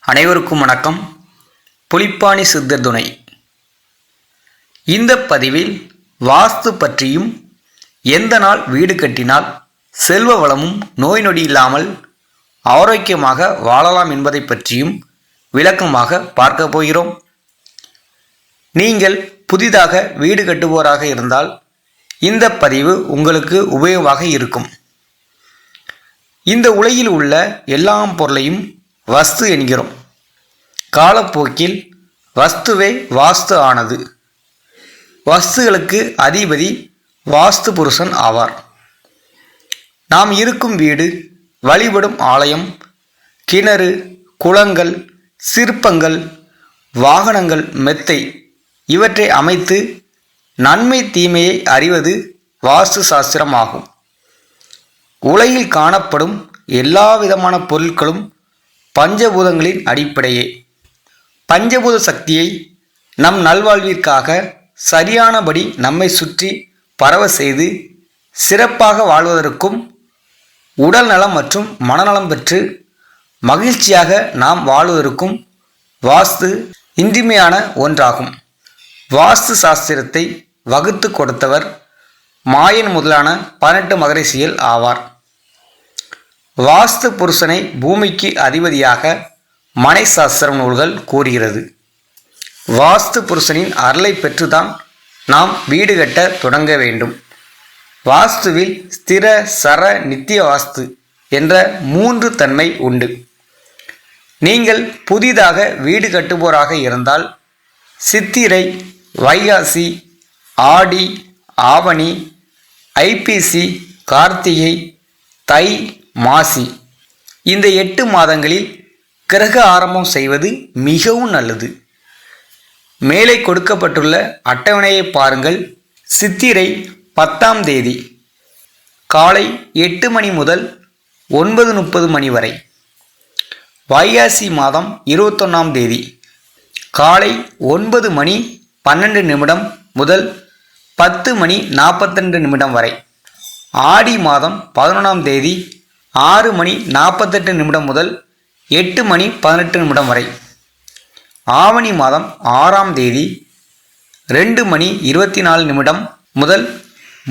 அனைவருக்கும் வணக்கம். புலிப்பாணி சித்தர் துணை. இந்த பதிவில் வாஸ்து பற்றியும் எந்த நாள் வீடு கட்டினால் செல்வ வளமும் நோய் நொடி இல்லாமல் ஆரோக்கியமாக வாழலாம் என்பதை பற்றியும் விளக்கமாக பார்க்க போகிறோம். நீங்கள் புதிதாக வீடு கட்டுவோராக இருந்தால் இந்த பதிவு உங்களுக்கு உபயோகமாக இருக்கும். இந்த உலகில் உள்ள எல்லா பொருளையும் வஸ்து என்கிறோம். காலப்போக்கில் வஸ்துவே வாஸ்து ஆனது. வஸ்துகளுக்கு அதிபதி வாஸ்து புருஷன் ஆவார். நாம் இருக்கும் வீடு, வழிபடும் ஆலயம், கிணறு, குளங்கள், சிற்பங்கள், வாகனங்கள், மெத்தை இவற்றை அமைத்து நன்மை தீமையை அறிவது வாஸ்து சாஸ்திரம் ஆகும். உலகில் காணப்படும் எல்லா விதமான பொருட்களும் பஞ்சபூதங்களின் அடிப்படையே. பஞ்சபூத சக்தியை நம் நல்வாழ்விற்காக சரியானபடி நம்மை சுற்றி பரவ செய்து சிறப்பாக வாழ்வதற்கும் உடல் நலம் மற்றும் மனநலம் பெற்று மகிழ்ச்சியாக நாம் வாழ்வதற்கும் வாஸ்து இன்றியமையான ஒன்றாகும். வாஸ்து சாஸ்திரத்தை வகுத்து கொடுத்தவர் மாயன் முதலான 18 மகரிஷிகள் ஆவார். வாஸ்து புருஷனை பூமிக்கு அதிபதியாக மனை சாஸ்திரம் நூல்கள் கூறுகிறது. வாஸ்து புருஷனின் அருளை பெற்றுதான் நாம் வீடு கட்ட தொடங்க வேண்டும். வாஸ்துவில் ஸ்திர, சர, நித்திய வாஸ்து என்ற 3 தன்மை உண்டு. நீங்கள் புதிதாக வீடு கட்டுவோராக இருந்தால் சித்திரை, வைகாசி, ஆடி, ஆவணி, ஐப்பசி, கார்த்திகை, தை, மாசி இந்த 8 மாதங்களில் கிரக ஆரம்பம் செய்வது மிகவும் நல்லது. மேலே கொடுக்கப்பட்டுள்ள அட்டவணையை பாருங்கள். சித்திரை 10ஆம் தேதி காலை 8 மணி முதல் 9:30 மணி வரை. வைகாசி மாதம் 21ஆம் தேதி காலை 9 மணி 12 நிமிடம் முதல் 10 மணி 42 நிமிடம் வரை. ஆடி மாதம் 11ஆம் தேதி 6 மணி 48 நிமிடம் முதல் 8 மணி 18 நிமிடம் வரை. ஆவணி மாதம் 6ஆம் தேதி 2 மணி 24 நிமிடம் முதல்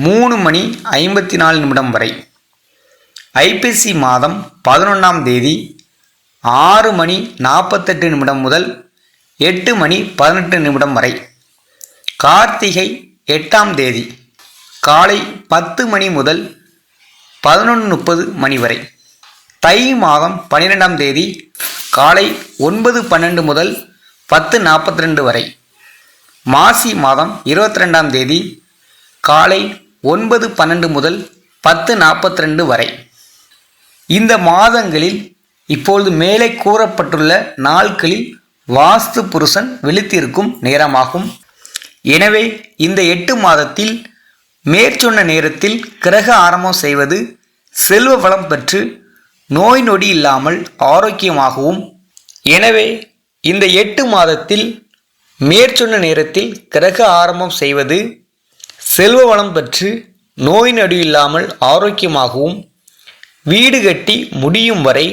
3 மணி 54 நிமிடம் வரை. ஐப்பசி மாதம் 11ஆம் தேதி 6 மணி 48 நிமிடம் முதல் 8 மணி 18 நிமிடம் வரை. கார்த்திகை 8ஆம் தேதி காலை 10 மணி முதல் 11:30 மணி வரை. தை மாதம் 12ஆம் தேதி காலை 9:12 முதல் 10:42 வரை. மாசி மாதம் 22ஆம் தேதி காலை 9:12 முதல் 10:42 வரை. இந்த மாதங்களில் இப்பொழுது மேலே கூறப்பட்டுள்ள நாட்களில் வாஸ்து புருஷன் விழித்திருக்கும் நேரமாகும். எனவே இந்த 8 மாதத்தில் மேற்சொன்ன நேரத்தில் கிரக ஆரம்பம் செய்வது செல்வ வளம் பெற்று நோய் நொடி இல்லாமல் ஆரோக்கியமாகவும். எனவே இந்த 8 மாதத்தில் மேற்சொன்ன நேரத்தில் கிரக ஆரம்பம் செய்வது செல்வ வளம் பெற்று நோய் நொடி இல்லாமல் ஆரோக்கியமாகவும் வீடு கட்டி முடியும் வரை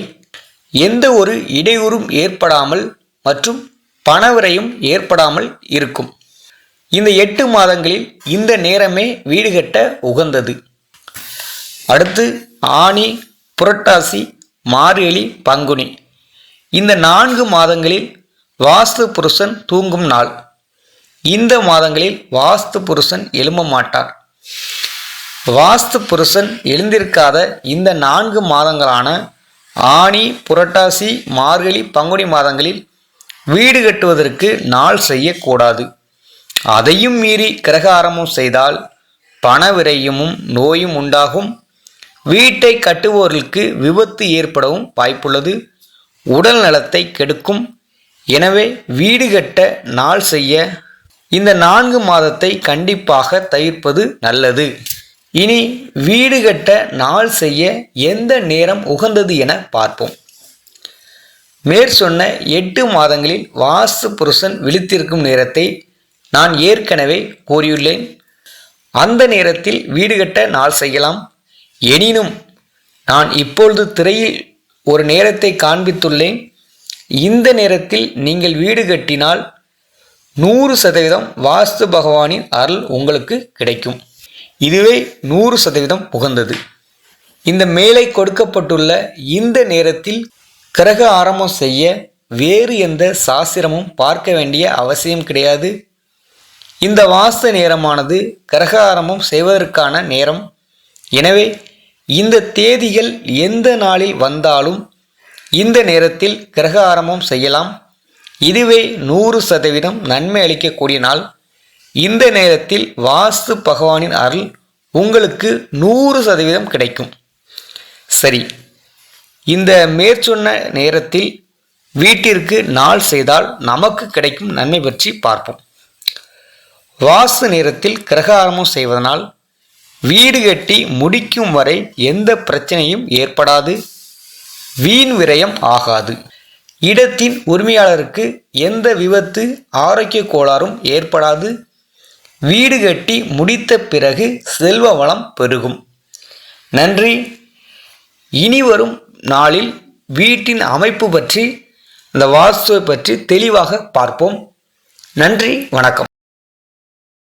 எந்த ஒரு இடையூறும் ஏற்படாமல் மற்றும் பணவிரயம் ஏற்படாமல் இருக்கும். இந்த 8 மாதங்களில் இந்த நேரமே வீடு கட்ட உகந்தது. அடுத்து ஆனி, புரட்டாசி, மார்கழி, பங்குனி இந்த 4 மாதங்களில் வாஸ்து புருஷன் தூங்கும் நாள். இந்த மாதங்களில் வாஸ்து புருஷன் எழும்ப மாட்டார். வாஸ்து புருஷன் எழுந்திருக்காத இந்த 4 மாதங்களான ஆனி, புரட்டாசி, மார்கழி, பங்குனி மாதங்களில் வீடு கட்டுவதற்கு நாள் செய்யக்கூடாது. அதையும் மீறி கிரக ஆரம்பம் செய்தால் பண விரயமும் நோயும் உண்டாகும். வீட்டை கட்டுவோர்களுக்கு விபத்து ஏற்படவும் வாய்ப்புள்ளது. உடல் நலத்தை கெடுக்கும். எனவே வீடு கட்ட நாள் செய்ய இந்த 4 மாதத்தை கண்டிப்பாக தவிர்ப்பது நல்லது. இனி வீடு கட்ட நாள் செய்ய எந்த நேரம் உகந்தது என பார்ப்போம். மேற்சொன்ன 8 மாதங்களில் வாஸ்து புருஷன் விழித்திருக்கும் நேரத்தை நான் ஏற்கனவே கூறியுள்ளேன். அந்த நேரத்தில் வீடு கட்ட நாள் செய்யலாம். எனினும் நான் இப்பொழுது திரையில் ஒரு நேரத்தை காண்பித்துள்ளேன். இந்த நேரத்தில் நீங்கள் வீடு கட்டினால் 100% வாஸ்து பகவானின் அருள் உங்களுக்கு கிடைக்கும். இதுவே 100% உகந்தது. இந்த மேலே கொடுக்கப்பட்டுள்ள இந்த நேரத்தில் கிரக ஆரம்பம் செய்ய வேறு எந்த சாஸ்திரமும் பார்க்க வேண்டிய அவசியம் கிடையாது. இந்த வாஸ்து நேரமானது கிரக ஆரம்பம் செய்வதற்கான நேரம். எனவே இந்த தேதிகள் எந்த நாளில் வந்தாலும் இந்த நேரத்தில் கிரக ஆரம்பம் செய்யலாம். இதுவே 100% நன்மை அளிக்கக்கூடிய நாள். இந்த நேரத்தில் வாஸ்து பகவானின் அருள் உங்களுக்கு 100% கிடைக்கும். சரி, இந்த மேற்சொன்ன நேரத்தில் வீட்டிற்கு நாள் செய்தால் நமக்கு கிடைக்கும் நன்மை பற்றி பார்ப்போம். வாஸ்து நேரத்தில் கிரக ஆரம்பம் செய்வதனால் வீடு கட்டி முடிக்கும் வரை எந்த பிரச்சனையும் ஏற்படாது, வீண் விரயம் ஆகாது. இடத்தின் உரிமையாளருக்கு எந்த விபத்து ஆரோக்கிய கோளாறும் ஏற்படாது. வீடு கட்டி முடித்த பிறகு செல்வ வளம் பெருகும். நன்றி. இனி வரும் நாளில் வீட்டின் அமைப்பு பற்றி, இந்த வாஸ்துவை பற்றி தெளிவாக பார்ப்போம். நன்றி, வணக்கம்.